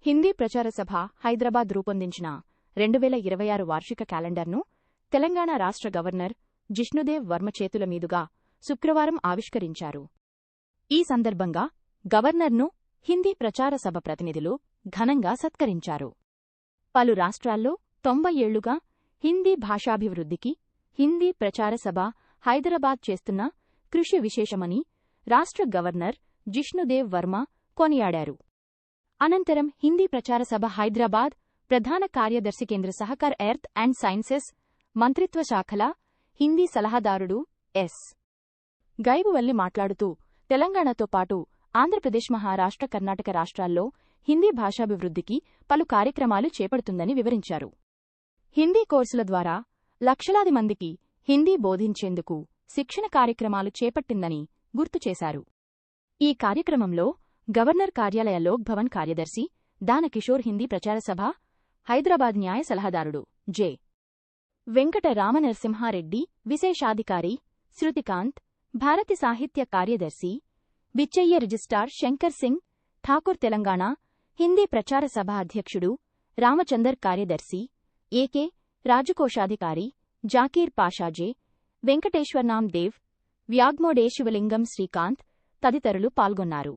హిందీ ప్రచార సభ హైదరాబాద్ రూపొందించిన 2026 వార్షిక క్యాలెండర్ను తెలంగాణ రాష్ట్ర గవర్నర్ జిష్ణుదేవ్ వర్మ చేతుల మీదుగా శుక్రవారం ఆవిష్కరించారు. ఈ సందర్భంగా గవర్నర్ను హిందీ ప్రచార సభ ప్రతినిధులు ఘనంగా సత్కరించారు. పలు రాష్ట్రాల్లో 90 ఏళ్లుగా హిందీ భాషాభివృద్ధికి హిందీ ప్రచార సభ హైదరాబాద్ చేస్తున్న కృషి విశేషమని రాష్ట్ర గవర్నర్ జిష్ణుదేవ్ వర్మ కొనియాడారు. అనంతరం హిందీ ప్రచార సభ హైదరాబాద్ ప్రధాన కార్యదర్శి కేంద్ర సహకార్ ఎర్త్ అండ్ సైన్సెస్ మంత్రిత్వ శాఖల హిందీ సలహాదారుడు ఎస్. గైబువల్లి మాట్లాడుతూ తెలంగాణతో పాటు ఆంధ్రప్రదేశ్, మహారాష్ట్ర, కర్ణాటక రాష్ట్రాల్లో హిందీ భాషాభివృద్ధికి పలు కార్యక్రమాలు చేపడుతుందని వివరించారు. హిందీ కోర్సుల ద్వారా లక్షలాది మందికి హిందీ బోధించేందుకు శిక్షణ కార్యక్రమాలు చేపట్టిందని గుర్తు చేశారు. ఈ కార్యక్రమంలో గవర్నర్ కార్యాలయ లోక్ భవన్ కార్యదర్శి దానకిషోర్, హిందీ ప్రచార సభ హైదరాబాద్ న్యాయ సలహాదారుడు జె. వెంకట రామనరసింహారెడ్డి, విశేషాధికారి శృతికాంత్, భారతి సాహిత్య కార్యదర్శి బిచ్చయ్య, రిజిస్ట్రార్ శంకర్ సింగ్ ఠాకూర్, తెలంగాణ హిందీ ప్రచార సభ అధ్యక్షుడు రామచందర్, కార్యదర్శి ఏకే రాజకోశాధికారి జాకీర్ పాషాజే, వెంకటేశ్వర్నామ్ దేవ్, వ్యాగ్మోడే శివలింగం, శ్రీకాంత్ తదితరులు పాల్గొన్నారు.